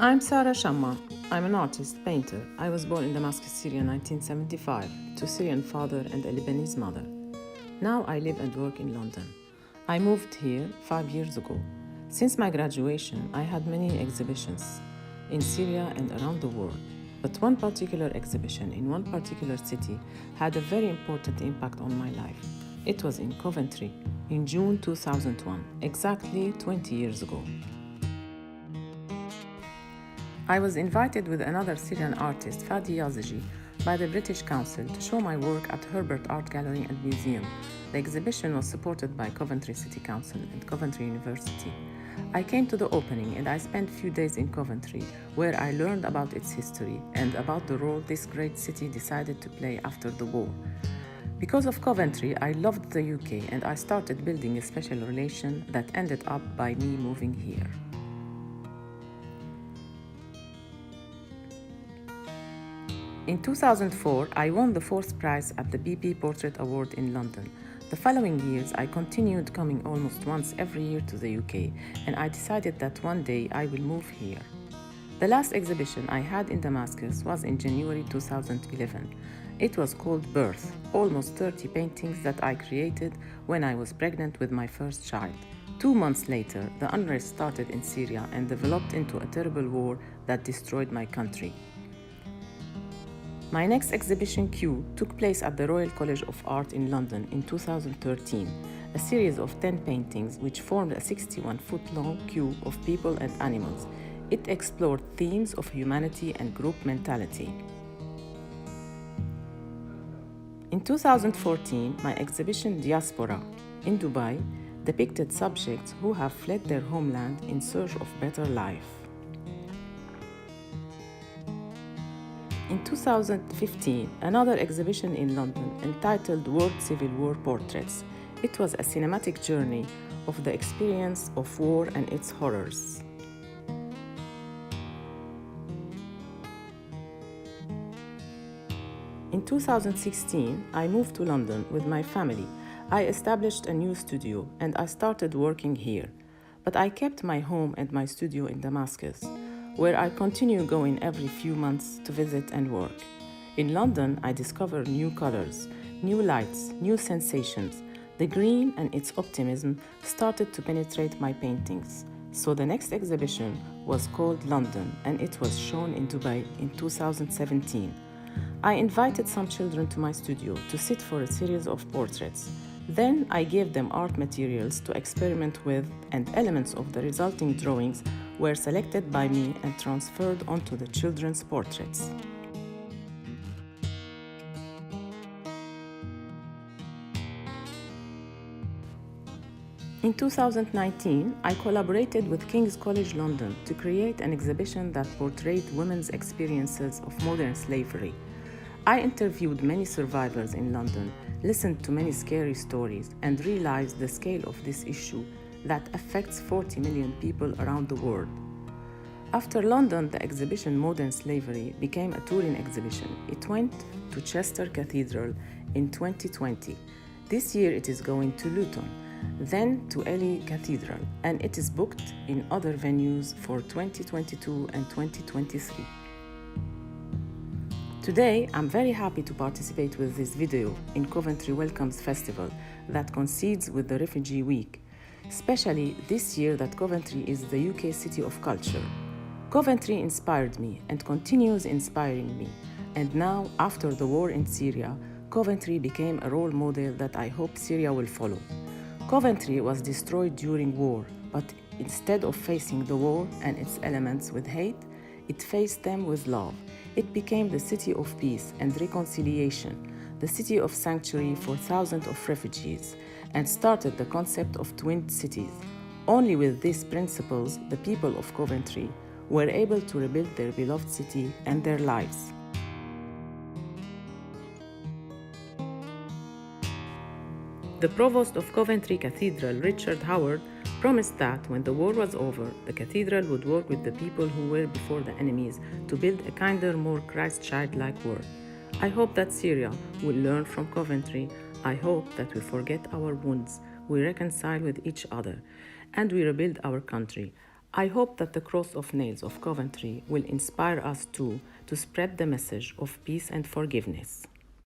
I'm Sarah Shamma. I'm an artist, painter. I was born in Damascus, Syria in 1975 to a Syrian father and a Lebanese mother. Now I live and work in London. I moved here 5 years ago. Since my graduation, I had many exhibitions in Syria and around the world. But one particular exhibition in one particular city had a very important impact on my life. It was in Coventry in June 2001, exactly 20 years ago. I was invited with another Syrian artist, Fadi Yazigi, by the British Council to show my work at Herbert Art Gallery and Museum. The exhibition was supported by Coventry City Council and Coventry University. I came to the opening and I spent a few days in Coventry, where I learned about its history and about the role this great city decided to play after the war. Because of Coventry, I loved the UK and I started building a special relation that ended up by me moving here. In 2004, I won the fourth prize at the BP Portrait Award in London. The following years, I continued coming almost once every year to the UK, and I decided that one day I will move here. The last exhibition I had in Damascus was in January 2011. It was called Birth, almost 30 paintings that I created when I was pregnant with my first child. 2 months later, the unrest started in Syria and developed into a terrible war that destroyed my country. My next exhibition, Q, took place at the Royal College of Art in London in 2013, a series of 10 paintings which formed a 61-foot-long queue of people and animals. It explored themes of humanity and group mentality. In 2014, my exhibition Diaspora in Dubai depicted subjects who have fled their homeland in search of better life. In 2015, another exhibition in London entitled World Civil War Portraits. It was a cinematic journey of the experience of war and its horrors. In 2016, I moved to London with my family. I established a new studio and I started working here. But I kept my home and my studio in Damascus, where I continue going every few months to visit and work. In London, I discover new colors, new lights, new sensations. The green and its optimism started to penetrate my paintings. So the next exhibition was called London, and it was shown in Dubai in 2017. I invited some children to my studio to sit for a series of portraits. Then I gave them art materials to experiment with, and elements of the resulting drawings were selected by me and transferred onto the children's portraits. In 2019, I collaborated with King's College London to create an exhibition that portrayed women's experiences of modern slavery. I interviewed many survivors in London, listened to many scary stories, and realized the scale of this issue that affects 40 million people around the world. After London, the exhibition Modern Slavery became a touring exhibition. It went to Chester Cathedral in 2020. This year it is going to Luton, then to Ely Cathedral, and it is booked in other venues for 2022 and 2023. Today, I'm very happy to participate with this video in Coventry Welcomes Festival that coincides with the Refugee Week, especially this year that Coventry is the UK City of Culture. Coventry inspired me and continues inspiring me, and now, after the war in Syria, Coventry became a role model that I hope Syria will follow. Coventry was destroyed during war, but instead of facing the war and its elements with hate, it faced them with love. It became the city of peace and reconciliation, the city of sanctuary for thousands of refugees, and started the concept of twin cities. Only with these principles, the people of Coventry were able to rebuild their beloved city and their lives. The provost of Coventry Cathedral, Richard Howard, promised that when the war was over, the cathedral would work with the people who were before the enemies to build a kinder, more Christ-child-like world. I hope that Syria will learn from Coventry. I hope that we forget our wounds, we reconcile with each other, and we rebuild our country. I hope that the Cross of Nails of Coventry will inspire us too to spread the message of peace and forgiveness.